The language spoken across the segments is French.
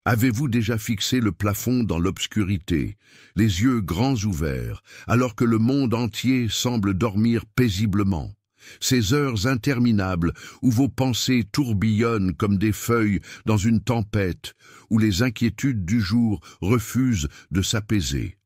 Avez-vous déjà fixé le plafond dans l'obscurité, les yeux grands ouverts, alors que le monde entier semble dormir paisiblement? Ces heures interminables où vos pensées tourbillonnent comme des feuilles dans une tempête, où les inquiétudes du jour refusent de s'apaiser.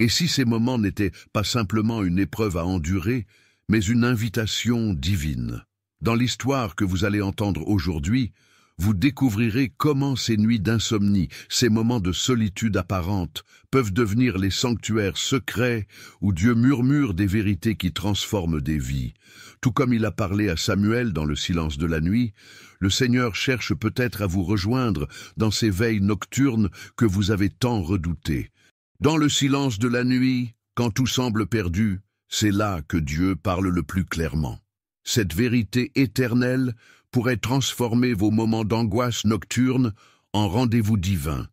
Et si ces moments n'étaient pas simplement une épreuve à endurer, mais une invitation divine? Dans l'histoire que vous allez entendre aujourd'hui, vous découvrirez comment ces nuits d'insomnie, ces moments de solitude apparente, peuvent devenir les sanctuaires secrets où Dieu murmure des vérités qui transforment des vies. Tout comme il a parlé à Samuel dans le silence de la nuit, le Seigneur cherche peut-être à vous rejoindre dans ces veilles nocturnes que vous avez tant redoutées. Dans le silence de la nuit, quand tout semble perdu, c'est là que Dieu parle le plus clairement. Cette vérité éternelle pourrait transformer vos moments d'angoisse nocturne en rendez-vous divin,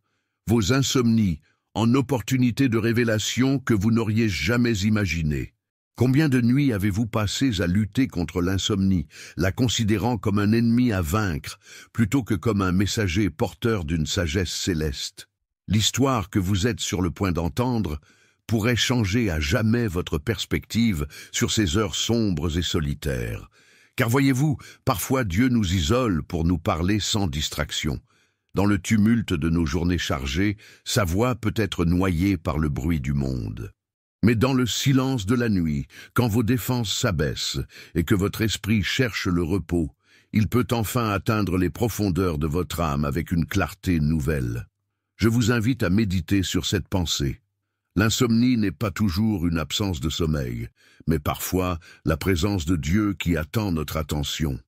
vos insomnies en opportunités de révélation que vous n'auriez jamais imaginées. Combien de nuits avez-vous passées à lutter contre l'insomnie, la considérant comme un ennemi à vaincre, plutôt que comme un messager porteur d'une sagesse céleste? L'histoire que vous êtes sur le point d'entendre pourrait changer à jamais votre perspective sur ces heures sombres et solitaires. Car voyez-vous, parfois Dieu nous isole pour nous parler sans distraction. Dans le tumulte de nos journées chargées, sa voix peut être noyée par le bruit du monde. Mais dans le silence de la nuit, quand vos défenses s'abaissent et que votre esprit cherche le repos, il peut enfin atteindre les profondeurs de votre âme avec une clarté nouvelle. Je vous invite à méditer sur cette pensée. L'insomnie n'est pas toujours une absence de sommeil, mais parfois la présence de Dieu qui attend notre attention.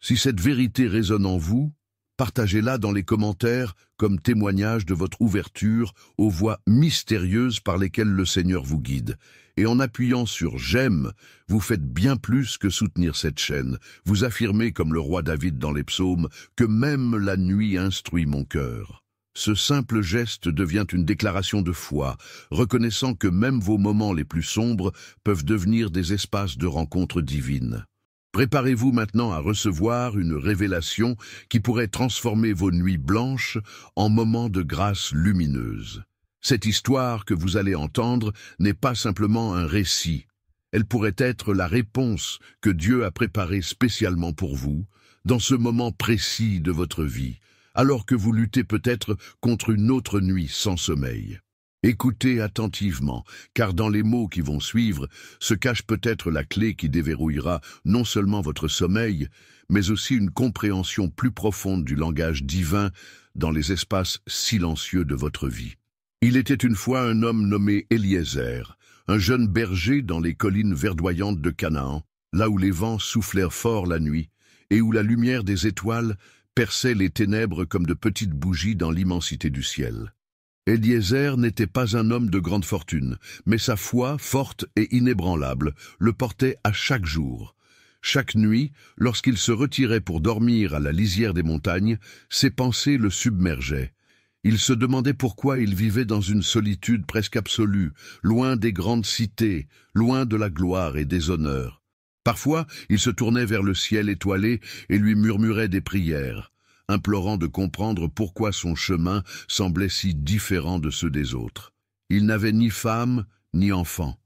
Si cette vérité résonne en vous, partagez-la dans les commentaires comme témoignage de votre ouverture aux voies mystérieuses par lesquelles le Seigneur vous guide. Et en appuyant sur « J'aime », vous faites bien plus que soutenir cette chaîne. Vous affirmez, comme le roi David dans les psaumes, que même la nuit instruit mon cœur. Ce simple geste devient une déclaration de foi, reconnaissant que même vos moments les plus sombres peuvent devenir des espaces de rencontre divine. Préparez-vous maintenant à recevoir une révélation qui pourrait transformer vos nuits blanches en moments de grâce lumineuse. Cette histoire que vous allez entendre n'est pas simplement un récit. Elle pourrait être la réponse que Dieu a préparée spécialement pour vous, dans ce moment précis de votre vie, alors que vous luttez peut-être contre une autre nuit sans sommeil. Écoutez attentivement, car dans les mots qui vont suivre se cache peut-être la clé qui déverrouillera non seulement votre sommeil, mais aussi une compréhension plus profonde du langage divin dans les espaces silencieux de votre vie. Il était une fois un homme nommé Eliezer, un jeune berger dans les collines verdoyantes de Canaan, là où les vents soufflèrent fort la nuit, et où la lumière des étoiles perçait les ténèbres comme de petites bougies dans l'immensité du ciel. Eliezer n'était pas un homme de grande fortune, mais sa foi, forte et inébranlable, le portait à chaque jour. Chaque nuit, lorsqu'il se retirait pour dormir à la lisière des montagnes, ses pensées le submergeaient. Il se demandait pourquoi il vivait dans une solitude presque absolue, loin des grandes cités, loin de la gloire et des honneurs. Parfois, il se tournait vers le ciel étoilé et lui murmurait des prières, implorant de comprendre pourquoi son chemin semblait si différent de ceux des autres. Il n'avait ni femme, ni enfant.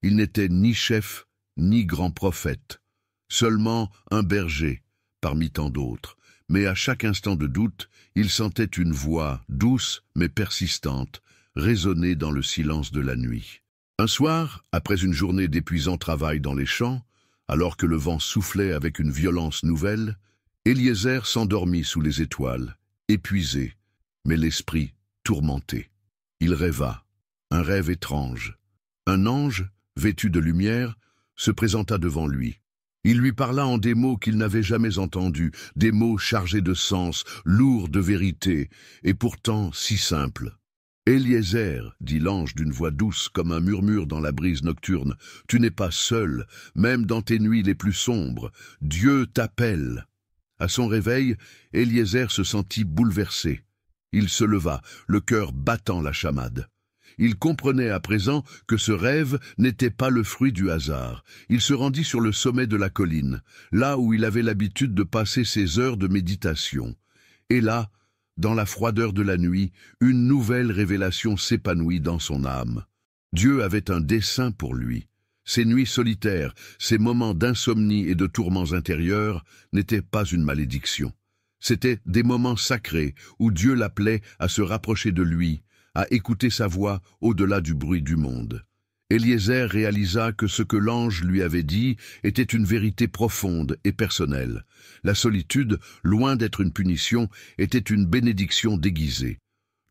Il n'était ni chef, ni grand prophète. Seulement un berger, parmi tant d'autres. Mais à chaque instant de doute, il sentait une voix, douce mais persistante, résonner dans le silence de la nuit. Un soir, après une journée d'épuisant travail dans les champs, alors que le vent soufflait avec une violence nouvelle, Eliezer s'endormit sous les étoiles, épuisé, mais l'esprit tourmenté. Il rêva, un rêve étrange. Un ange, vêtu de lumière, se présenta devant lui. Il lui parla en des mots qu'il n'avait jamais entendus, des mots chargés de sens, lourds de vérité, et pourtant si simples. « Eliezer, dit l'ange d'une voix douce comme un murmure dans la brise nocturne, tu n'es pas seul, même dans tes nuits les plus sombres. Dieu t'appelle. » À son réveil, Eliezer se sentit bouleversé. Il se leva, le cœur battant la chamade. Il comprenait à présent que ce rêve n'était pas le fruit du hasard. Il se rendit sur le sommet de la colline, là où il avait l'habitude de passer ses heures de méditation. Et là, dans la froideur de la nuit, une nouvelle révélation s'épanouit dans son âme. Dieu avait un dessein pour lui. Ces nuits solitaires, ces moments d'insomnie et de tourments intérieurs n'étaient pas une malédiction. C'étaient des moments sacrés où Dieu l'appelait à se rapprocher de lui, à écouter sa voix au-delà du bruit du monde. Eliezer réalisa que ce que l'ange lui avait dit était une vérité profonde et personnelle. La solitude, loin d'être une punition, était une bénédiction déguisée.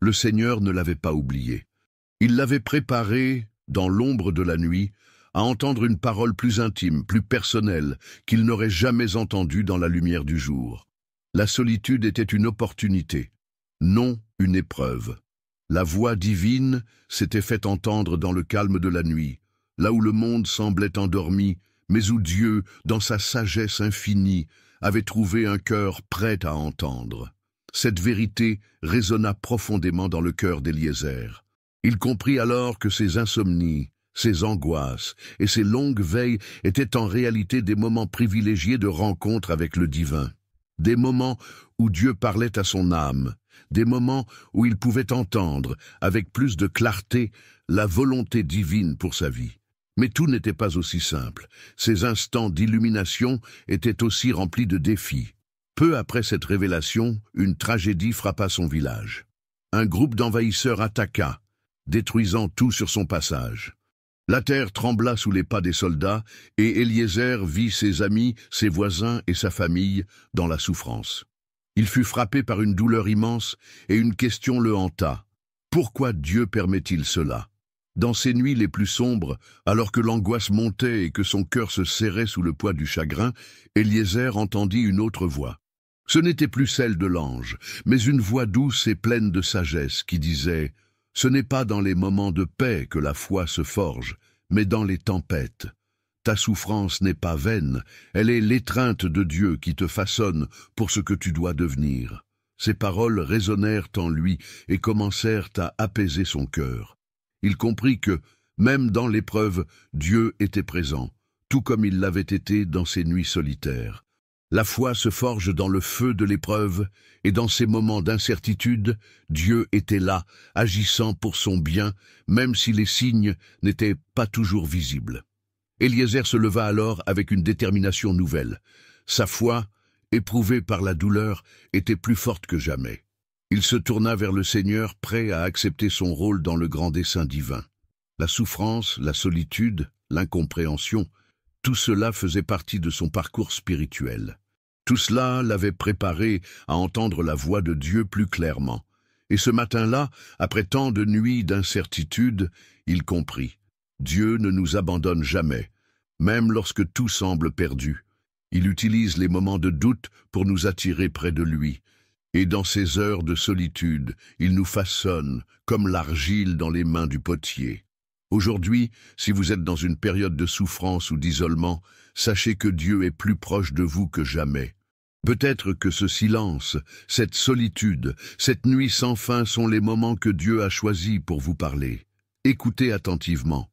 Le Seigneur ne l'avait pas oublié. Il l'avait préparé, dans l'ombre de la nuit, à entendre une parole plus intime, plus personnelle, qu'il n'aurait jamais entendue dans la lumière du jour. La solitude était une opportunité, non une épreuve. La voix divine s'était fait entendre dans le calme de la nuit, là où le monde semblait endormi, mais où Dieu, dans sa sagesse infinie, avait trouvé un cœur prêt à entendre. Cette vérité résonna profondément dans le cœur d'Eliezer. Il comprit alors que ses insomnies, ses angoisses et ses longues veilles étaient en réalité des moments privilégiés de rencontre avec le divin. Des moments où Dieu parlait à son âme, des moments où il pouvait entendre, avec plus de clarté, la volonté divine pour sa vie. Mais tout n'était pas aussi simple. Ces instants d'illumination étaient aussi remplis de défis. Peu après cette révélation, une tragédie frappa son village. Un groupe d'envahisseurs attaqua, détruisant tout sur son passage. La terre trembla sous les pas des soldats, et Eliezer vit ses amis, ses voisins et sa famille dans la souffrance. Il fut frappé par une douleur immense, et une question le hanta. Pourquoi Dieu permet-il cela? Dans ces nuits les plus sombres, alors que l'angoisse montait et que son cœur se serrait sous le poids du chagrin, Eliezer entendit une autre voix. Ce n'était plus celle de l'ange, mais une voix douce et pleine de sagesse qui disait « Ce n'est pas dans les moments de paix que la foi se forge, mais dans les tempêtes. Ta souffrance n'est pas vaine, elle est l'étreinte de Dieu qui te façonne pour ce que tu dois devenir. » Ces paroles résonnèrent en lui et commencèrent à apaiser son cœur. Il comprit que, même dans l'épreuve, Dieu était présent, tout comme il l'avait été dans ses nuits solitaires. La foi se forge dans le feu de l'épreuve, et dans ces moments d'incertitude, Dieu était là, agissant pour son bien, même si les signes n'étaient pas toujours visibles. Eliezer se leva alors avec une détermination nouvelle. Sa foi, éprouvée par la douleur, était plus forte que jamais. Il se tourna vers le Seigneur, prêt à accepter son rôle dans le grand dessein divin. La souffrance, la solitude, l'incompréhension, tout cela faisait partie de son parcours spirituel. Tout cela l'avait préparé à entendre la voix de Dieu plus clairement. Et ce matin-là, après tant de nuits d'incertitude, il comprit. Dieu ne nous abandonne jamais, même lorsque tout semble perdu. Il utilise les moments de doute pour nous attirer près de lui. Et dans ces heures de solitude, il nous façonne comme l'argile dans les mains du potier. Aujourd'hui, si vous êtes dans une période de souffrance ou d'isolement, sachez que Dieu est plus proche de vous que jamais. Peut-être que ce silence, cette solitude, cette nuit sans fin sont les moments que Dieu a choisis pour vous parler. Écoutez attentivement.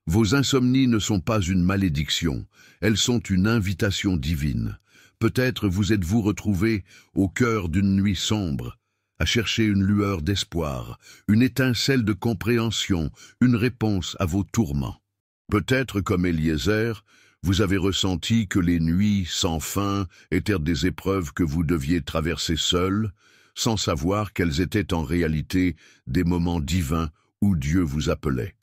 Vos insomnies ne sont pas une malédiction, elles sont une invitation divine. Peut-être vous êtes-vous retrouvé au cœur d'une nuit sombre, à chercher une lueur d'espoir, une étincelle de compréhension, une réponse à vos tourments. Peut-être, comme Eliezer, vous avez ressenti que les nuits sans fin étaient des épreuves que vous deviez traverser seul, sans savoir qu'elles étaient en réalité des moments divins où Dieu vous appelait.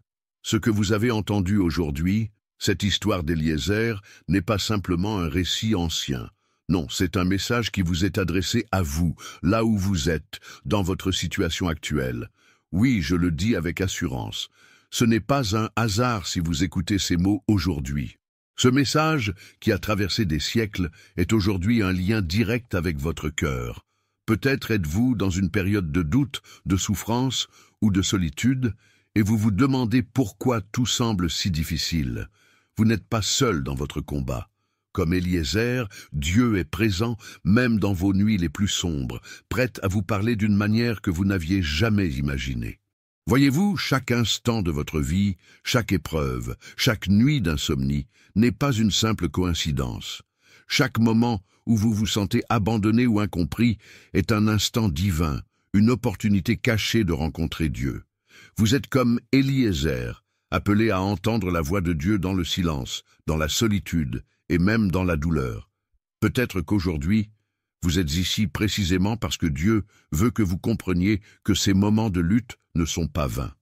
Ce que vous avez entendu aujourd'hui, cette histoire d'Eliezer, n'est pas simplement un récit ancien. Non, c'est un message qui vous est adressé à vous, là où vous êtes, dans votre situation actuelle. Oui, je le dis avec assurance. Ce n'est pas un hasard si vous écoutez ces mots aujourd'hui. Ce message, qui a traversé des siècles, est aujourd'hui un lien direct avec votre cœur. Peut-être êtes-vous dans une période de doute, de souffrance ou de solitude, et vous vous demandez pourquoi tout semble si difficile. Vous n'êtes pas seul dans votre combat. Comme Eliezer, Dieu est présent, même dans vos nuits les plus sombres, prêt à vous parler d'une manière que vous n'aviez jamais imaginée. Voyez-vous, chaque instant de votre vie, chaque épreuve, chaque nuit d'insomnie n'est pas une simple coïncidence. Chaque moment où vous vous sentez abandonné ou incompris est un instant divin, une opportunité cachée de rencontrer Dieu. Vous êtes comme Eliezer, appelé à entendre la voix de Dieu dans le silence, dans la solitude et même dans la douleur. Peut-être qu'aujourd'hui, vous êtes ici précisément parce que Dieu veut que vous compreniez que ces moments de lutte ne sont pas vains.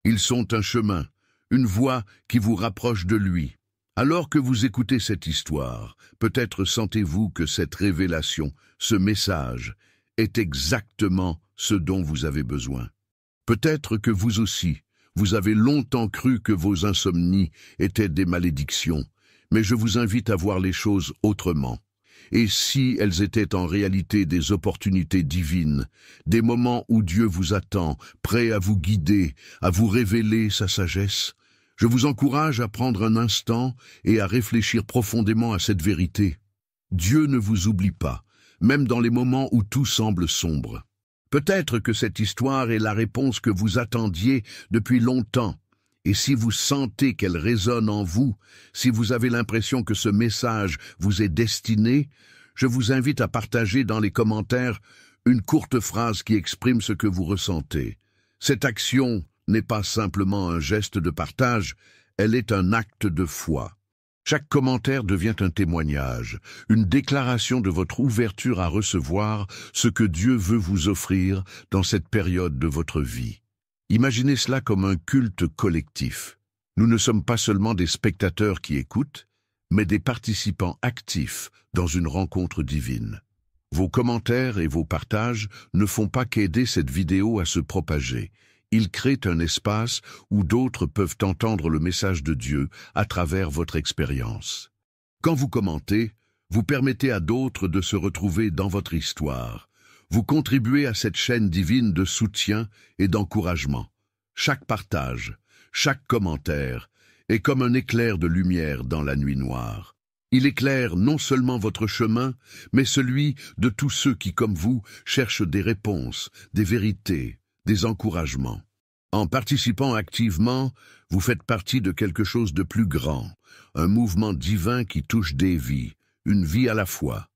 Ils sont un chemin, une voie qui vous rapproche de lui. Alors que vous écoutez cette histoire, peut-être sentez-vous que cette révélation, ce message, est exactement ce dont vous avez besoin. Peut-être que vous aussi, vous avez longtemps cru que vos insomnies étaient des malédictions, mais je vous invite à voir les choses autrement. Et si elles étaient en réalité des opportunités divines, des moments où Dieu vous attend, prêt à vous guider, à vous révéler sa sagesse, je vous encourage à prendre un instant et à réfléchir profondément à cette vérité. Dieu ne vous oublie pas, même dans les moments où tout semble sombre. Peut-être que cette histoire est la réponse que vous attendiez depuis longtemps. Et si vous sentez qu'elle résonne en vous, si vous avez l'impression que ce message vous est destiné, je vous invite à partager dans les commentaires une courte phrase qui exprime ce que vous ressentez. Cette action n'est pas simplement un geste de partage, elle est un acte de foi. Chaque commentaire devient un témoignage, une déclaration de votre ouverture à recevoir ce que Dieu veut vous offrir dans cette période de votre vie. Imaginez cela comme un culte collectif. Nous ne sommes pas seulement des spectateurs qui écoutent, mais des participants actifs dans une rencontre divine. Vos commentaires et vos partages ne font pas qu'aider cette vidéo à se propager. Ils créent un espace où d'autres peuvent entendre le message de Dieu à travers votre expérience. Quand vous commentez, vous permettez à d'autres de se retrouver dans votre histoire. Vous contribuez à cette chaîne divine de soutien et d'encouragement. Chaque partage, chaque commentaire est comme un éclair de lumière dans la nuit noire. Il éclaire non seulement votre chemin, mais celui de tous ceux qui, comme vous, cherchent des réponses, des vérités, des encouragements. En participant activement, vous faites partie de quelque chose de plus grand, un mouvement divin qui touche des vies, une vie à la fois.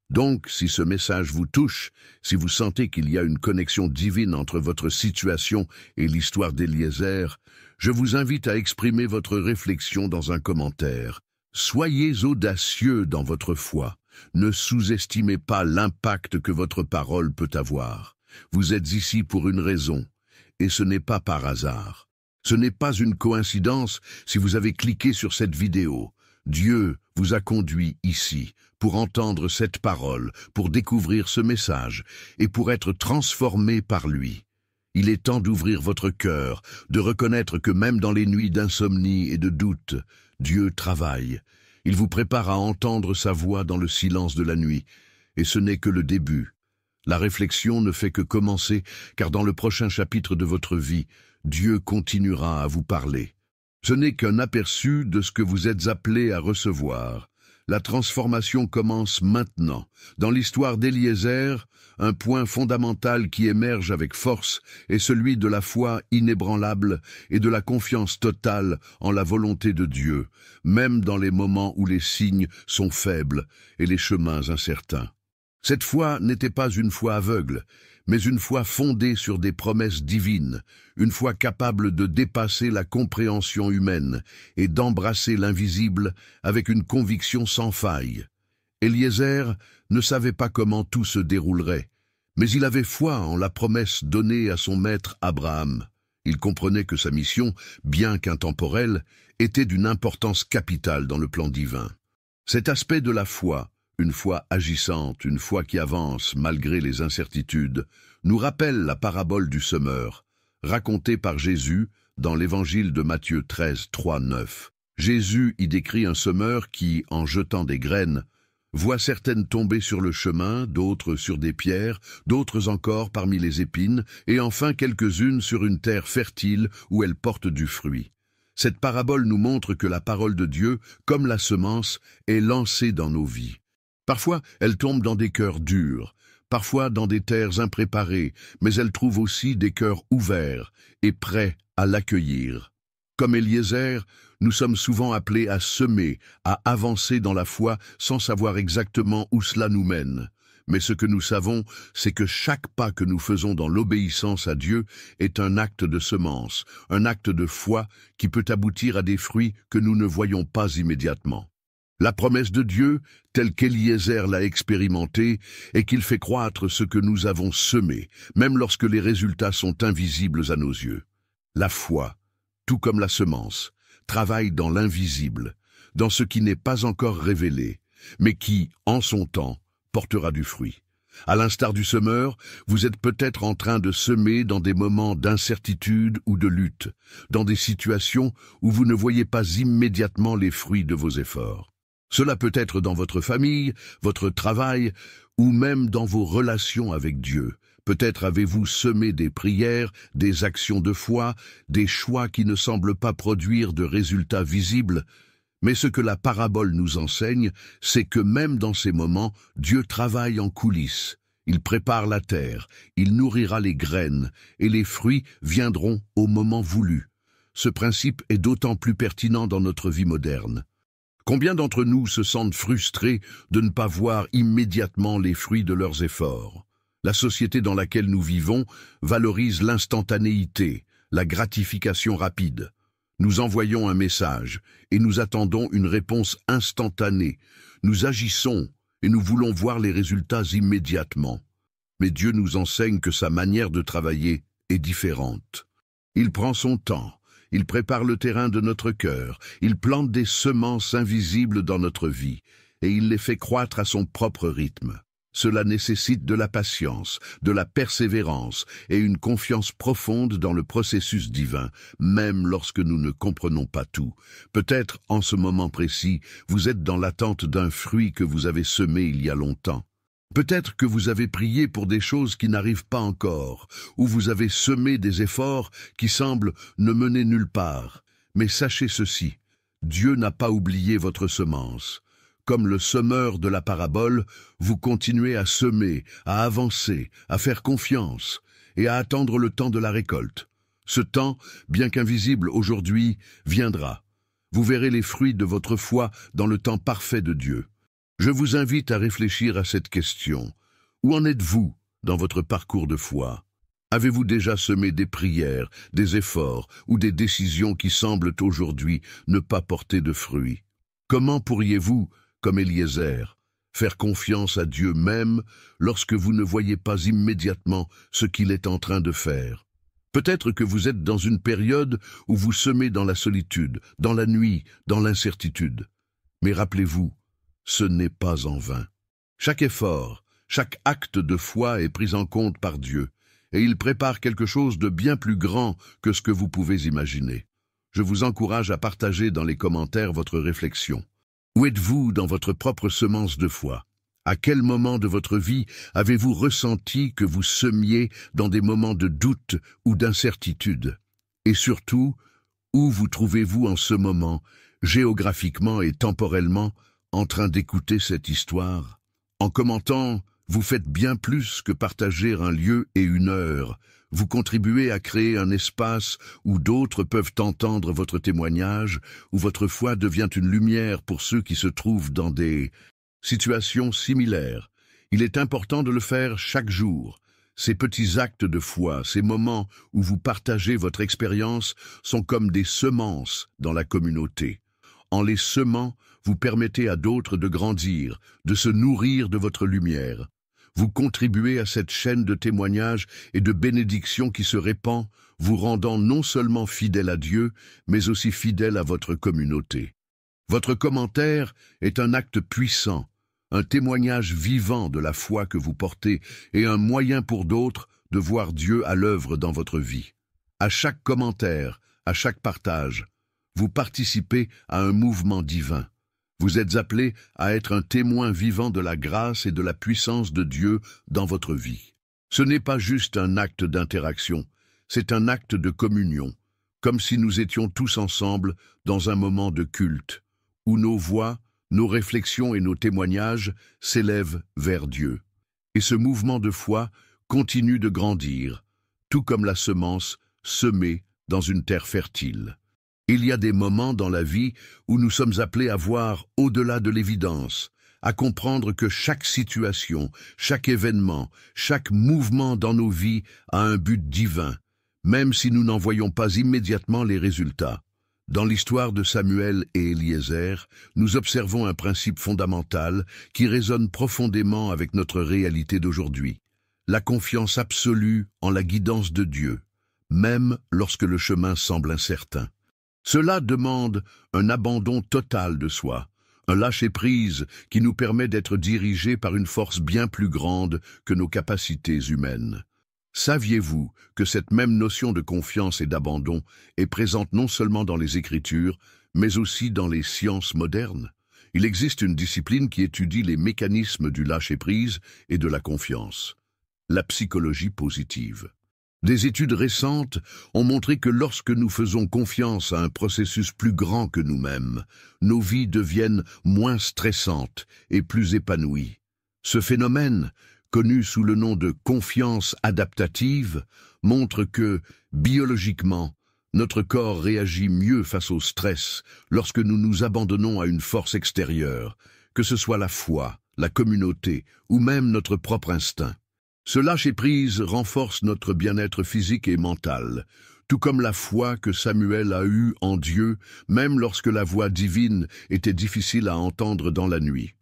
Donc, si ce message vous touche, si vous sentez qu'il y a une connexion divine entre votre situation et l'histoire d'Eliezer, je vous invite à exprimer votre réflexion dans un commentaire. Soyez audacieux dans votre foi. Ne sous-estimez pas l'impact que votre parole peut avoir. Vous êtes ici pour une raison, et ce n'est pas par hasard. Ce n'est pas une coïncidence si vous avez cliqué sur cette vidéo. Dieu vous a conduit ici pour entendre cette parole, pour découvrir ce message et pour être transformé par lui. Il est temps d'ouvrir votre cœur, de reconnaître que même dans les nuits d'insomnie et de doute, Dieu travaille. Il vous prépare à entendre sa voix dans le silence de la nuit, et ce n'est que le début. La réflexion ne fait que commencer, car dans le prochain chapitre de votre vie, Dieu continuera à vous parler. Ce n'est qu'un aperçu de ce que vous êtes appelés à recevoir. La transformation commence maintenant. Dans l'histoire d'Eliezer, un point fondamental qui émerge avec force est celui de la foi inébranlable et de la confiance totale en la volonté de Dieu, même dans les moments où les signes sont faibles et les chemins incertains. Cette foi n'était pas une foi aveugle, mais une foi fondée sur des promesses divines, une foi capable de dépasser la compréhension humaine et d'embrasser l'invisible avec une conviction sans faille. Eliezer ne savait pas comment tout se déroulerait, mais il avait foi en la promesse donnée à son maître Abraham. Il comprenait que sa mission, bien qu'intemporelle, était d'une importance capitale dans le plan divin. Cet aspect de la foi, une foi agissante, une foi qui avance malgré les incertitudes, nous rappelle la parabole du semeur, racontée par Jésus dans l'évangile de Matthieu 13, 3, 9. Jésus y décrit un semeur qui, en jetant des graines, voit certaines tomber sur le chemin, d'autres sur des pierres, d'autres encore parmi les épines, et enfin quelques-unes sur une terre fertile où elles portent du fruit. Cette parabole nous montre que la parole de Dieu, comme la semence, est lancée dans nos vies. Parfois, elle tombe dans des cœurs durs, parfois dans des terres impréparées, mais elle trouve aussi des cœurs ouverts et prêts à l'accueillir. Comme Eliezer, nous sommes souvent appelés à semer, à avancer dans la foi sans savoir exactement où cela nous mène. Mais ce que nous savons, c'est que chaque pas que nous faisons dans l'obéissance à Dieu est un acte de semence, un acte de foi qui peut aboutir à des fruits que nous ne voyons pas immédiatement. La promesse de Dieu, telle qu'Éliézer l'a expérimentée, est qu'il fait croître ce que nous avons semé, même lorsque les résultats sont invisibles à nos yeux. La foi, tout comme la semence, travaille dans l'invisible, dans ce qui n'est pas encore révélé, mais qui, en son temps, portera du fruit. À l'instar du semeur, vous êtes peut-être en train de semer dans des moments d'incertitude ou de lutte, dans des situations où vous ne voyez pas immédiatement les fruits de vos efforts. Cela peut être dans votre famille, votre travail, ou même dans vos relations avec Dieu. Peut-être avez-vous semé des prières, des actions de foi, des choix qui ne semblent pas produire de résultats visibles. Mais ce que la parabole nous enseigne, c'est que même dans ces moments, Dieu travaille en coulisses. Il prépare la terre, il nourrira les graines, et les fruits viendront au moment voulu. Ce principe est d'autant plus pertinent dans notre vie moderne. Combien d'entre nous se sentent frustrés de ne pas voir immédiatement les fruits de leurs efforts? La société dans laquelle nous vivons valorise l'instantanéité, la gratification rapide. Nous envoyons un message et nous attendons une réponse instantanée. Nous agissons et nous voulons voir les résultats immédiatement. Mais Dieu nous enseigne que sa manière de travailler est différente. Il prend son temps, il prépare le terrain de notre cœur, il plante des semences invisibles dans notre vie et il les fait croître à son propre rythme. Cela nécessite de la patience, de la persévérance et une confiance profonde dans le processus divin, même lorsque nous ne comprenons pas tout. Peut-être, en ce moment précis, vous êtes dans l'attente d'un fruit que vous avez semé il y a longtemps. Peut-être que vous avez prié pour des choses qui n'arrivent pas encore, ou vous avez semé des efforts qui semblent ne mener nulle part. Mais sachez ceci, Dieu n'a pas oublié votre semence. Comme le semeur de la parabole, vous continuez à semer, à avancer, à faire confiance et à attendre le temps de la récolte. Ce temps, bien qu'invisible aujourd'hui, viendra. Vous verrez les fruits de votre foi dans le temps parfait de Dieu. Je vous invite à réfléchir à cette question. Où en êtes-vous dans votre parcours de foi? Avez-vous déjà semé des prières, des efforts ou des décisions qui semblent aujourd'hui ne pas porter de fruits? Comment pourriez-vous, comme Éliézer, faire confiance à Dieu même lorsque vous ne voyez pas immédiatement ce qu'il est en train de faire? Peut-être que vous êtes dans une période où vous semez dans la solitude, dans la nuit, dans l'incertitude. Mais rappelez-vous, ce n'est pas en vain. Chaque effort, chaque acte de foi est pris en compte par Dieu, et il prépare quelque chose de bien plus grand que ce que vous pouvez imaginer. Je vous encourage à partager dans les commentaires votre réflexion. Où êtes-vous dans votre propre semence de foi? À quel moment de votre vie avez-vous ressenti que vous semiez dans des moments de doute ou d'incertitude? Et surtout, où vous trouvez-vous en ce moment, géographiquement et temporellement, en train d'écouter cette histoire? En commentant, vous faites bien plus que partager un lieu et une heure. Vous contribuez à créer un espace où d'autres peuvent entendre votre témoignage, où votre foi devient une lumière pour ceux qui se trouvent dans des situations similaires. Il est important de le faire chaque jour. Ces petits actes de foi, ces moments où vous partagez votre expérience, sont comme des semences dans la communauté. En les semant, vous permettez à d'autres de grandir, de se nourrir de votre lumière. Vous contribuez à cette chaîne de témoignages et de bénédictions qui se répand, vous rendant non seulement fidèle à Dieu, mais aussi fidèle à votre communauté. Votre commentaire est un acte puissant, un témoignage vivant de la foi que vous portez et un moyen pour d'autres de voir Dieu à l'œuvre dans votre vie. À chaque commentaire, à chaque partage, vous participez à un mouvement divin. Vous êtes appelé à être un témoin vivant de la grâce et de la puissance de Dieu dans votre vie. Ce n'est pas juste un acte d'interaction, c'est un acte de communion, comme si nous étions tous ensemble dans un moment de culte, où nos voix, nos réflexions et nos témoignages s'élèvent vers Dieu. Et ce mouvement de foi continue de grandir, tout comme la semence semée dans une terre fertile. Il y a des moments dans la vie où nous sommes appelés à voir au-delà de l'évidence, à comprendre que chaque situation, chaque événement, chaque mouvement dans nos vies a un but divin, même si nous n'en voyons pas immédiatement les résultats. Dans l'histoire de Samuel et Eliezer, nous observons un principe fondamental qui résonne profondément avec notre réalité d'aujourd'hui. La confiance absolue en la guidance de Dieu, même lorsque le chemin semble incertain. Cela demande un abandon total de soi, un lâcher-prise qui nous permet d'être dirigés par une force bien plus grande que nos capacités humaines. Saviez-vous que cette même notion de confiance et d'abandon est présente non seulement dans les Écritures, mais aussi dans les sciences modernes? Il existe une discipline qui étudie les mécanismes du lâcher-prise et de la confiance, la psychologie positive. Des études récentes ont montré que lorsque nous faisons confiance à un processus plus grand que nous-mêmes, nos vies deviennent moins stressantes et plus épanouies. Ce phénomène, connu sous le nom de confiance adaptative, montre que, biologiquement, notre corps réagit mieux face au stress lorsque nous nous abandonnons à une force extérieure, que ce soit la foi, la communauté ou même notre propre instinct. Ce lâcher-prise renforce notre bien-être physique et mental, tout comme la foi que Samuel a eue en Dieu, même lorsque la voix divine était difficile à entendre dans la nuit.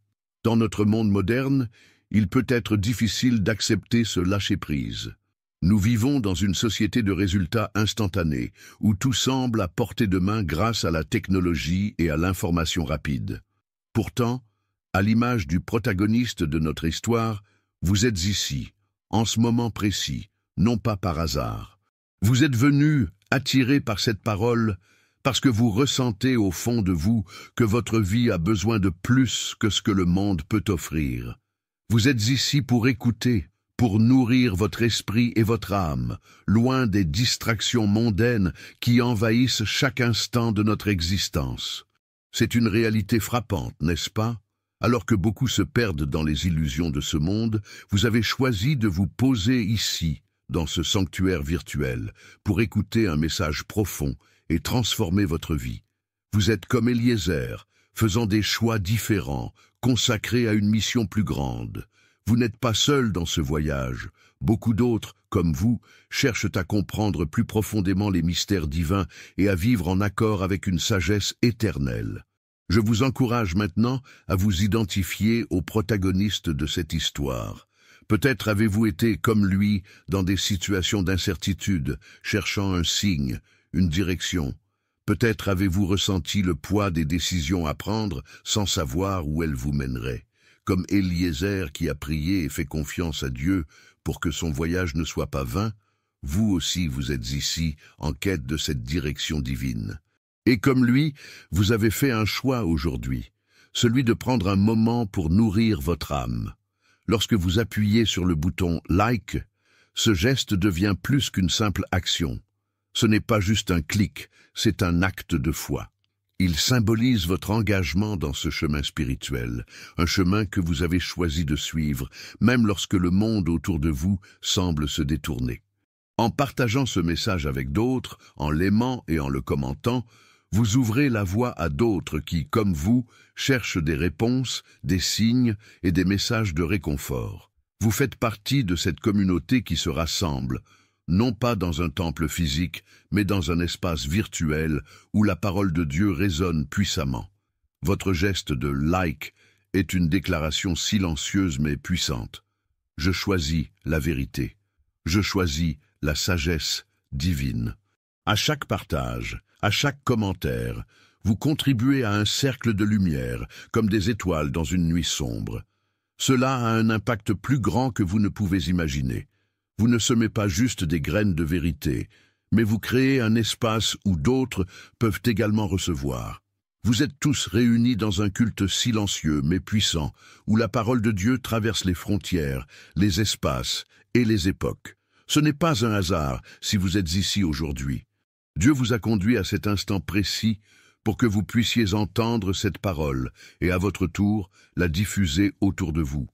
Dans notre monde moderne, il peut être difficile d'accepter ce lâcher-prise. Nous vivons dans une société de résultats instantanés, où tout semble à portée de main grâce à la technologie et à l'information rapide. Pourtant, à l'image du protagoniste de notre histoire, vous êtes ici, en ce moment précis, non pas par hasard. Vous êtes venu, attiré par cette parole, parce que vous ressentez au fond de vous que votre vie a besoin de plus que ce que le monde peut offrir. Vous êtes ici pour écouter, pour nourrir votre esprit et votre âme, loin des distractions mondaines qui envahissent chaque instant de notre existence. C'est une réalité frappante, n'est-ce pas? Alors que beaucoup se perdent dans les illusions de ce monde, vous avez choisi de vous poser ici, dans ce sanctuaire virtuel, pour écouter un message profond et transformer votre vie. Vous êtes comme Eliezer, faisant des choix différents, consacrés à une mission plus grande. Vous n'êtes pas seul dans ce voyage. Beaucoup d'autres, comme vous, cherchent à comprendre plus profondément les mystères divins et à vivre en accord avec une sagesse éternelle. Je vous encourage maintenant à vous identifier au protagoniste de cette histoire. Peut-être avez-vous été, comme lui, dans des situations d'incertitude, cherchant un signe, une direction. Peut-être avez-vous ressenti le poids des décisions à prendre sans savoir où elles vous mèneraient. Comme Eliezer qui a prié et fait confiance à Dieu pour que son voyage ne soit pas vain, vous aussi vous êtes ici en quête de cette direction divine. Et comme lui, vous avez fait un choix aujourd'hui, celui de prendre un moment pour nourrir votre âme. Lorsque vous appuyez sur le bouton « Like », ce geste devient plus qu'une simple action. Ce n'est pas juste un clic, c'est un acte de foi. Il symbolise votre engagement dans ce chemin spirituel, un chemin que vous avez choisi de suivre, même lorsque le monde autour de vous semble se détourner. En partageant ce message avec d'autres, en l'aimant et en le commentant, vous ouvrez la voie à d'autres qui, comme vous, cherchent des réponses, des signes et des messages de réconfort. Vous faites partie de cette communauté qui se rassemble, non pas dans un temple physique, mais dans un espace virtuel où la parole de Dieu résonne puissamment. Votre geste de « like » est une déclaration silencieuse mais puissante. Je choisis la vérité. Je choisis la sagesse divine. À chaque partage, à chaque commentaire, vous contribuez à un cercle de lumière, comme des étoiles dans une nuit sombre. Cela a un impact plus grand que vous ne pouvez imaginer. Vous ne semez pas juste des graines de vérité, mais vous créez un espace où d'autres peuvent également recevoir. Vous êtes tous réunis dans un culte silencieux mais puissant, où la parole de Dieu traverse les frontières, les espaces et les époques. Ce n'est pas un hasard si vous êtes ici aujourd'hui. Dieu vous a conduit à cet instant précis pour que vous puissiez entendre cette parole et à votre tour la diffuser autour de vous.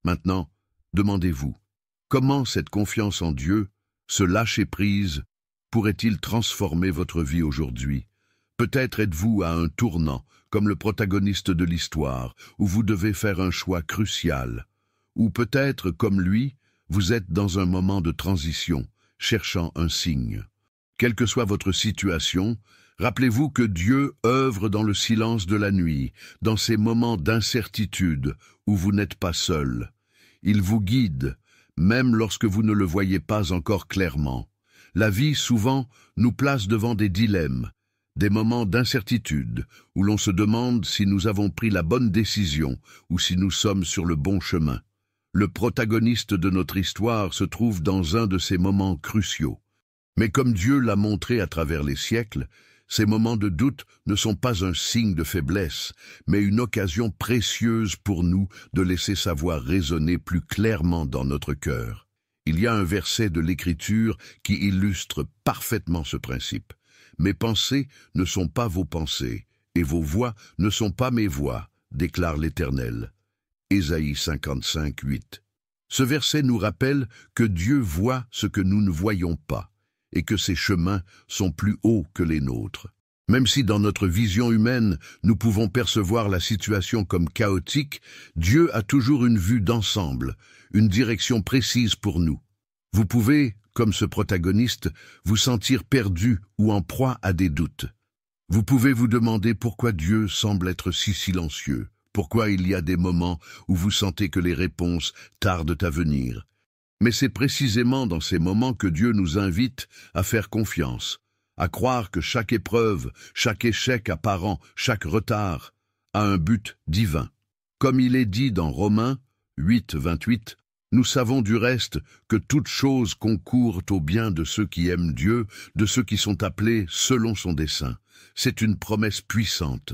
Maintenant, demandez-vous, comment cette confiance en Dieu, ce lâcher-prise, pourrait-il transformer votre vie aujourd'hui? Peut-être êtes-vous à un tournant, comme le protagoniste de l'histoire, où vous devez faire un choix crucial. Ou peut-être, comme lui, vous êtes dans un moment de transition, cherchant un signe. Quelle que soit votre situation, rappelez-vous que Dieu œuvre dans le silence de la nuit, dans ces moments d'incertitude où vous n'êtes pas seul. Il vous guide, même lorsque vous ne le voyez pas encore clairement. La vie, souvent, nous place devant des dilemmes, des moments d'incertitude, où l'on se demande si nous avons pris la bonne décision ou si nous sommes sur le bon chemin. Le protagoniste de notre histoire se trouve dans un de ces moments cruciaux. Mais comme Dieu l'a montré à travers les siècles, ces moments de doute ne sont pas un signe de faiblesse, mais une occasion précieuse pour nous de laisser sa voix résonner plus clairement dans notre cœur. Il y a un verset de l'Écriture qui illustre parfaitement ce principe. « Mes pensées ne sont pas vos pensées, et vos voix ne sont pas mes voix, déclare l'Éternel. » Ésaïe 55, 8. Ce verset nous rappelle que Dieu voit ce que nous ne voyons pas, et que ses chemins sont plus hauts que les nôtres. Même si dans notre vision humaine, nous pouvons percevoir la situation comme chaotique, Dieu a toujours une vue d'ensemble, une direction précise pour nous. Vous pouvez, comme ce protagoniste, vous sentir perdu ou en proie à des doutes. Vous pouvez vous demander pourquoi Dieu semble être si silencieux, pourquoi il y a des moments où vous sentez que les réponses tardent à venir. Mais c'est précisément dans ces moments que Dieu nous invite à faire confiance, à croire que chaque épreuve, chaque échec apparent, chaque retard a un but divin. Comme il est dit dans Romains 8, 28, nous savons du reste que toutes choses concourent au bien de ceux qui aiment Dieu, de ceux qui sont appelés selon son dessein. C'est une promesse puissante.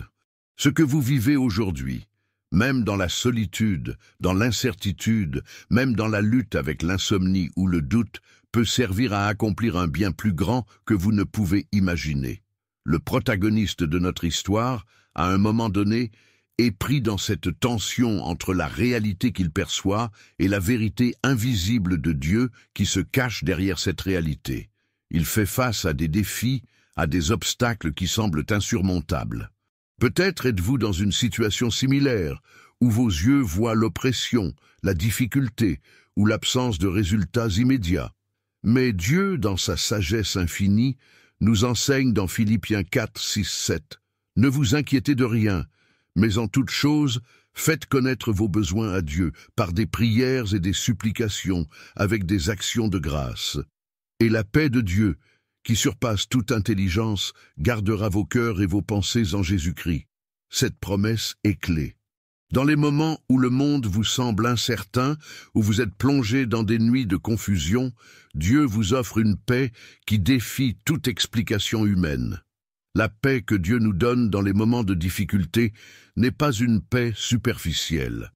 Ce que vous vivez aujourd'hui, même dans la solitude, dans l'incertitude, même dans la lutte avec l'insomnie ou le doute, peut servir à accomplir un bien plus grand que vous ne pouvez imaginer. Le protagoniste de notre histoire, à un moment donné, est pris dans cette tension entre la réalité qu'il perçoit et la vérité invisible de Dieu qui se cache derrière cette réalité. Il fait face à des défis, à des obstacles qui semblent insurmontables. Peut-être êtes-vous dans une situation similaire, où vos yeux voient l'oppression, la difficulté ou l'absence de résultats immédiats. Mais Dieu, dans sa sagesse infinie, nous enseigne dans Philippiens 4, 6, 7. « Ne vous inquiétez de rien, mais en toute chose, faites connaître vos besoins à Dieu par des prières et des supplications, avec des actions de grâce. Et la paix de Dieu, qui surpasse toute intelligence, gardera vos cœurs et vos pensées en Jésus-Christ. » Cette promesse est clé. Dans les moments où le monde vous semble incertain, où vous êtes plongé dans des nuits de confusion, Dieu vous offre une paix qui défie toute explication humaine. La paix que Dieu nous donne dans les moments de difficulté n'est pas une paix superficielle.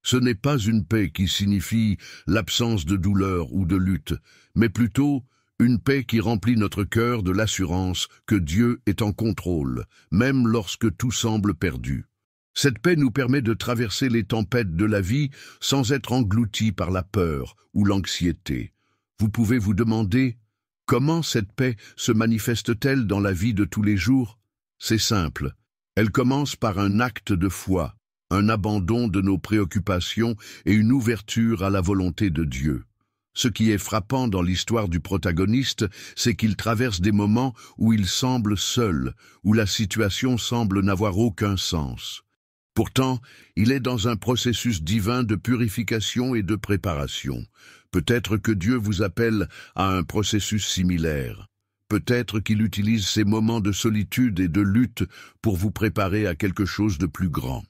Ce n'est pas une paix qui signifie l'absence de douleur ou de lutte, mais plutôt une paix qui remplit notre cœur de l'assurance que Dieu est en contrôle, même lorsque tout semble perdu. Cette paix nous permet de traverser les tempêtes de la vie sans être engloutis par la peur ou l'anxiété. Vous pouvez vous demander, comment cette paix se manifeste-t-elle dans la vie de tous les jours? C'est simple. Elle commence par un acte de foi, un abandon de nos préoccupations et une ouverture à la volonté de Dieu. Ce qui est frappant dans l'histoire du protagoniste, c'est qu'il traverse des moments où il semble seul, où la situation semble n'avoir aucun sens. Pourtant, il est dans un processus divin de purification et de préparation. Peut-être que Dieu vous appelle à un processus similaire. Peut-être qu'il utilise ces moments de solitude et de lutte pour vous préparer à quelque chose de plus grand.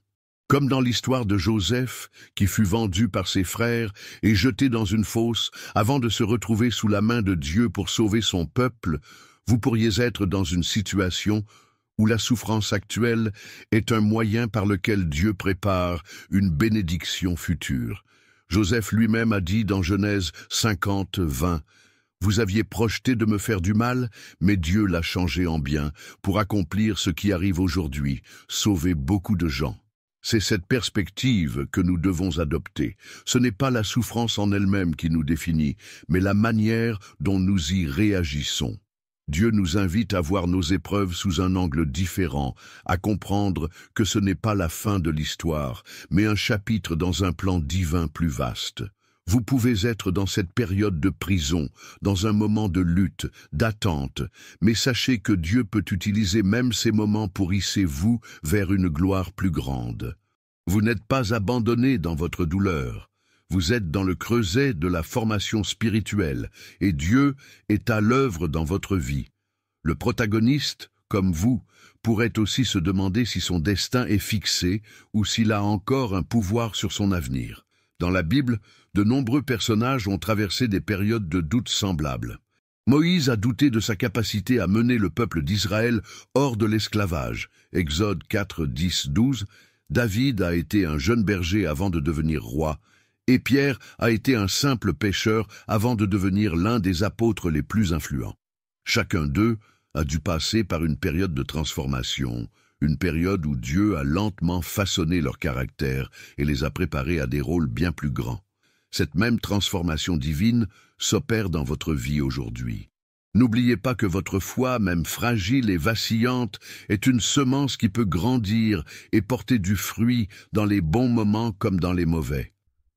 Comme dans l'histoire de Joseph, qui fut vendu par ses frères et jeté dans une fosse avant de se retrouver sous la main de Dieu pour sauver son peuple, vous pourriez être dans une situation où la souffrance actuelle est un moyen par lequel Dieu prépare une bénédiction future. Joseph lui-même a dit dans Genèse 50, 20, « Vous aviez projeté de me faire du mal, mais Dieu l'a changé en bien pour accomplir ce qui arrive aujourd'hui, sauver beaucoup de gens. » C'est cette perspective que nous devons adopter. Ce n'est pas la souffrance en elle-même qui nous définit, mais la manière dont nous y réagissons. Dieu nous invite à voir nos épreuves sous un angle différent, à comprendre que ce n'est pas la fin de l'histoire, mais un chapitre dans un plan divin plus vaste. Vous pouvez être dans cette période de prison, dans un moment de lutte, d'attente, mais sachez que Dieu peut utiliser même ces moments pour hisser vous vers une gloire plus grande. Vous n'êtes pas abandonné dans votre douleur. Vous êtes dans le creuset de la formation spirituelle, et Dieu est à l'œuvre dans votre vie. Le protagoniste, comme vous, pourrait aussi se demander si son destin est fixé ou s'il a encore un pouvoir sur son avenir. Dans la Bible, de nombreux personnages ont traversé des périodes de doute semblables. Moïse a douté de sa capacité à mener le peuple d'Israël hors de l'esclavage. Exode 4, 10, 12. David a été un jeune berger avant de devenir roi. Et Pierre a été un simple pêcheur avant de devenir l'un des apôtres les plus influents. Chacun d'eux a dû passer par une période de transformation, une période où Dieu a lentement façonné leur caractère et les a préparés à des rôles bien plus grands. Cette même transformation divine s'opère dans votre vie aujourd'hui. N'oubliez pas que votre foi, même fragile et vacillante, est une semence qui peut grandir et porter du fruit dans les bons moments comme dans les mauvais.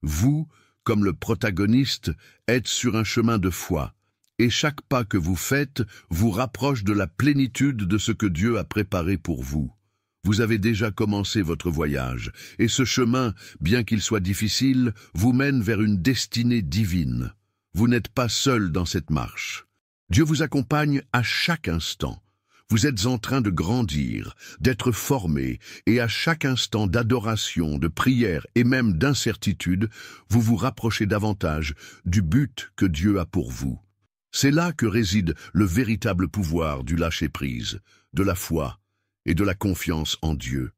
Vous, comme le protagoniste, êtes sur un chemin de foi, et chaque pas que vous faites vous rapproche de la plénitude de ce que Dieu a préparé pour vous. Vous avez déjà commencé votre voyage, et ce chemin, bien qu'il soit difficile, vous mène vers une destinée divine. Vous n'êtes pas seul dans cette marche. Dieu vous accompagne à chaque instant. Vous êtes en train de grandir, d'être formé, et à chaque instant d'adoration, de prière et même d'incertitude, vous vous rapprochez davantage du but que Dieu a pour vous. C'est là que réside le véritable pouvoir du lâcher-prise, de la foi et de la confiance en Dieu.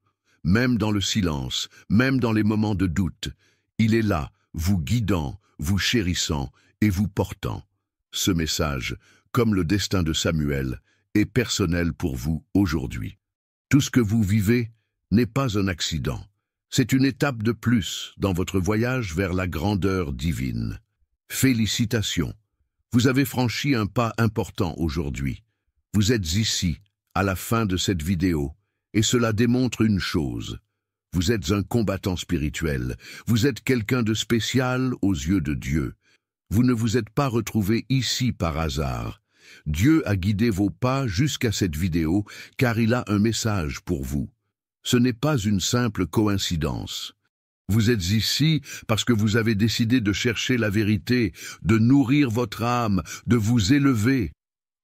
Même dans le silence, même dans les moments de doute, il est là, vous guidant, vous chérissant et vous portant. Ce message, comme le destin de Samuel, est personnel pour vous aujourd'hui. Tout ce que vous vivez n'est pas un accident. C'est une étape de plus dans votre voyage vers la grandeur divine. Félicitations! Vous avez franchi un pas important aujourd'hui. Vous êtes ici, à la fin de cette vidéo, et cela démontre une chose. Vous êtes un combattant spirituel. Vous êtes quelqu'un de spécial aux yeux de Dieu. Vous ne vous êtes pas retrouvé ici par hasard. Dieu a guidé vos pas jusqu'à cette vidéo car il a un message pour vous. Ce n'est pas une simple coïncidence. Vous êtes ici parce que vous avez décidé de chercher la vérité, de nourrir votre âme, de vous élever.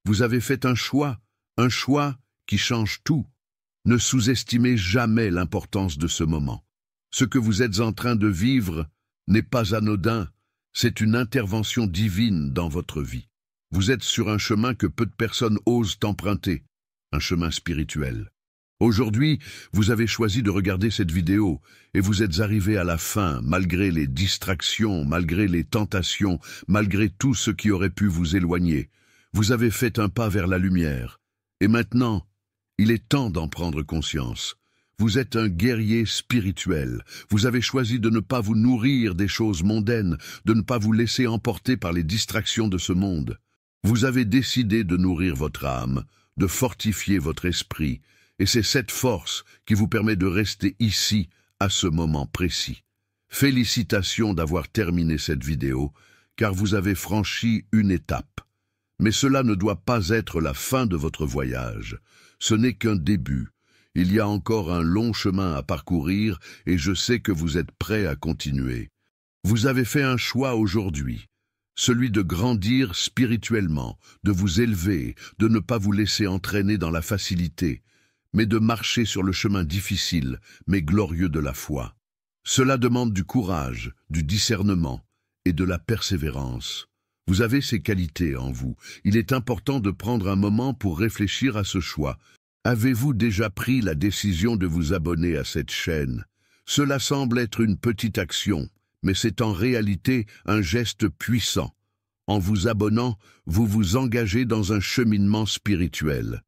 Vous avez fait un choix qui change tout. Ne sous-estimez jamais l'importance de ce moment. Ce que vous êtes en train de vivre n'est pas anodin, c'est une intervention divine dans votre vie. Vous êtes sur un chemin que peu de personnes osent emprunter, un chemin spirituel. Aujourd'hui, vous avez choisi de regarder cette vidéo et vous êtes arrivé à la fin, malgré les distractions, malgré les tentations, malgré tout ce qui aurait pu vous éloigner. Vous avez fait un pas vers la lumière. Et maintenant, il est temps d'en prendre conscience. Vous êtes un guerrier spirituel. Vous avez choisi de ne pas vous nourrir des choses mondaines, de ne pas vous laisser emporter par les distractions de ce monde. Vous avez décidé de nourrir votre âme, de fortifier votre esprit, et c'est cette force qui vous permet de rester ici à ce moment précis. Félicitations d'avoir terminé cette vidéo, car vous avez franchi une étape. Mais cela ne doit pas être la fin de votre voyage. Ce n'est qu'un début. Il y a encore un long chemin à parcourir et je sais que vous êtes prêts à continuer. Vous avez fait un choix aujourd'hui. Celui de grandir spirituellement, de vous élever, de ne pas vous laisser entraîner dans la facilité, mais de marcher sur le chemin difficile, mais glorieux de la foi. Cela demande du courage, du discernement et de la persévérance. Vous avez ces qualités en vous. Il est important de prendre un moment pour réfléchir à ce choix. Avez-vous déjà pris la décision de vous abonner à cette chaîne? Cela semble être une petite action, mais c'est en réalité un geste puissant. En vous abonnant, vous vous engagez dans un cheminement spirituel.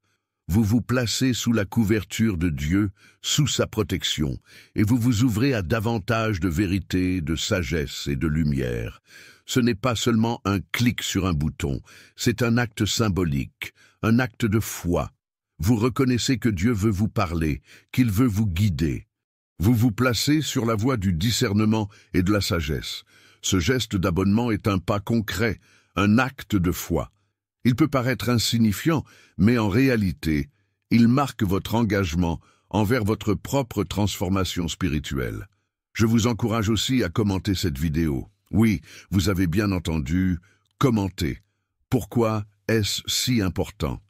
Vous vous placez sous la couverture de Dieu, sous sa protection, et vous vous ouvrez à davantage de vérité, de sagesse et de lumière. Ce n'est pas seulement un clic sur un bouton, c'est un acte symbolique, un acte de foi. Vous reconnaissez que Dieu veut vous parler, qu'il veut vous guider. Vous vous placez sur la voie du discernement et de la sagesse. Ce geste d'abonnement est un pas concret, un acte de foi. Il peut paraître insignifiant, mais en réalité, il marque votre engagement envers votre propre transformation spirituelle. Je vous encourage aussi à commenter cette vidéo. Oui, vous avez bien entendu, commenter. Pourquoi est-ce si important?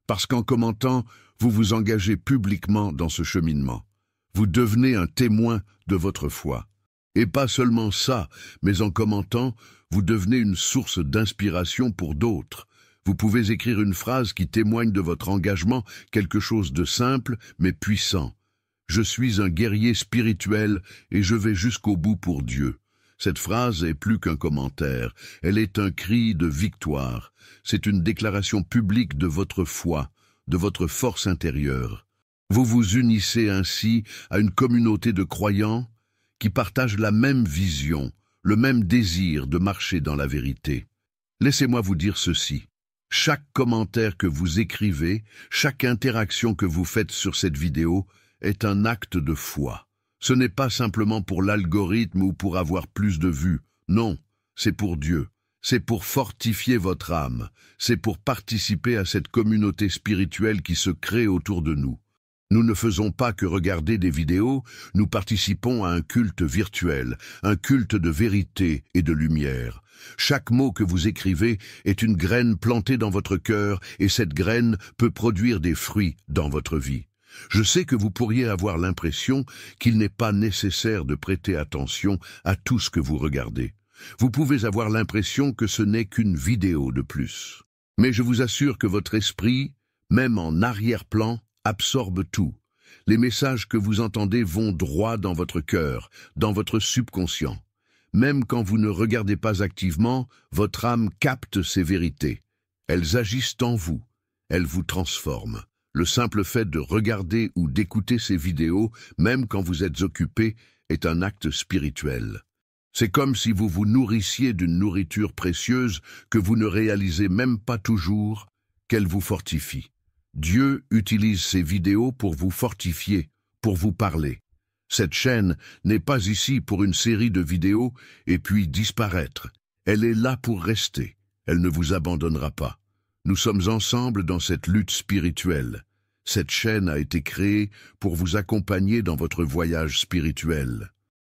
Parce qu'en commentant, vous vous engagez publiquement dans ce cheminement. Vous devenez un témoin de votre foi. Et pas seulement ça, mais en commentant, vous devenez une source d'inspiration pour d'autres. Vous pouvez écrire une phrase qui témoigne de votre engagement, quelque chose de simple mais puissant. Je suis un guerrier spirituel et je vais jusqu'au bout pour Dieu. Cette phrase est plus qu'un commentaire, elle est un cri de victoire. C'est une déclaration publique de votre foi, de votre force intérieure. Vous vous unissez ainsi à une communauté de croyants qui partagent la même vision, le même désir de marcher dans la vérité. Laissez-moi vous dire ceci. Chaque commentaire que vous écrivez, chaque interaction que vous faites sur cette vidéo est un acte de foi. Ce n'est pas simplement pour l'algorithme ou pour avoir plus de vues. Non, c'est pour Dieu. C'est pour fortifier votre âme. C'est pour participer à cette communauté spirituelle qui se crée autour de nous. Nous ne faisons pas que regarder des vidéos, nous participons à un culte virtuel, un culte de vérité et de lumière. Chaque mot que vous écrivez est une graine plantée dans votre cœur et cette graine peut produire des fruits dans votre vie. Je sais que vous pourriez avoir l'impression qu'il n'est pas nécessaire de prêter attention à tout ce que vous regardez. Vous pouvez avoir l'impression que ce n'est qu'une vidéo de plus. Mais je vous assure que votre esprit, même en arrière-plan, absorbe tout. Les messages que vous entendez vont droit dans votre cœur, dans votre subconscient. Même quand vous ne regardez pas activement, votre âme capte ces vérités. Elles agissent en vous. Elles vous transforment. Le simple fait de regarder ou d'écouter ces vidéos, même quand vous êtes occupé, est un acte spirituel. C'est comme si vous vous nourrissiez d'une nourriture précieuse que vous ne réalisez même pas toujours qu'elle vous fortifie. Dieu utilise ces vidéos pour vous fortifier, pour vous parler. Cette chaîne n'est pas ici pour une série de vidéos et puis disparaître. Elle est là pour rester. Elle ne vous abandonnera pas. Nous sommes ensemble dans cette lutte spirituelle. Cette chaîne a été créée pour vous accompagner dans votre voyage spirituel.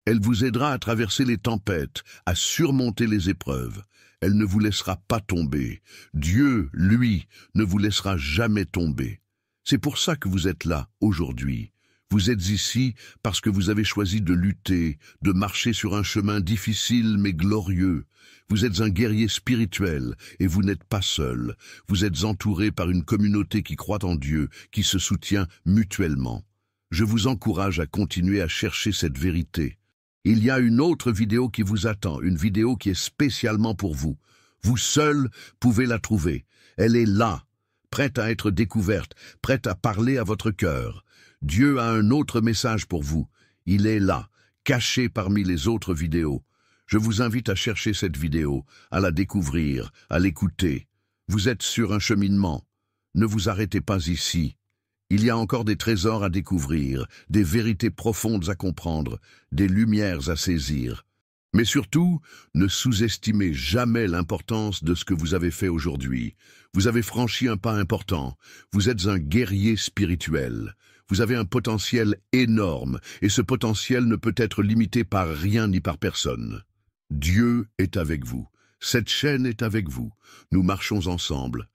Elle vous aidera à traverser les tempêtes, à surmonter les épreuves. Elle ne vous laissera pas tomber. Dieu, lui, ne vous laissera jamais tomber. C'est pour ça que vous êtes là, aujourd'hui. Vous êtes ici parce que vous avez choisi de lutter, de marcher sur un chemin difficile mais glorieux. Vous êtes un guerrier spirituel et vous n'êtes pas seul. Vous êtes entouré par une communauté qui croit en Dieu, qui se soutient mutuellement. Je vous encourage à continuer à chercher cette vérité. Il y a une autre vidéo qui vous attend, une vidéo qui est spécialement pour vous. Vous seul pouvez la trouver. Elle est là, prête à être découverte, prête à parler à votre cœur. Dieu a un autre message pour vous. Il est là, caché parmi les autres vidéos. Je vous invite à chercher cette vidéo, à la découvrir, à l'écouter. Vous êtes sur un cheminement. Ne vous arrêtez pas ici. Il y a encore des trésors à découvrir, des vérités profondes à comprendre, des lumières à saisir. Mais surtout, ne sous-estimez jamais l'importance de ce que vous avez fait aujourd'hui. Vous avez franchi un pas important. Vous êtes un guerrier spirituel. Vous avez un potentiel énorme, et ce potentiel ne peut être limité par rien ni par personne. Dieu est avec vous. Cette chaîne est avec vous. Nous marchons ensemble,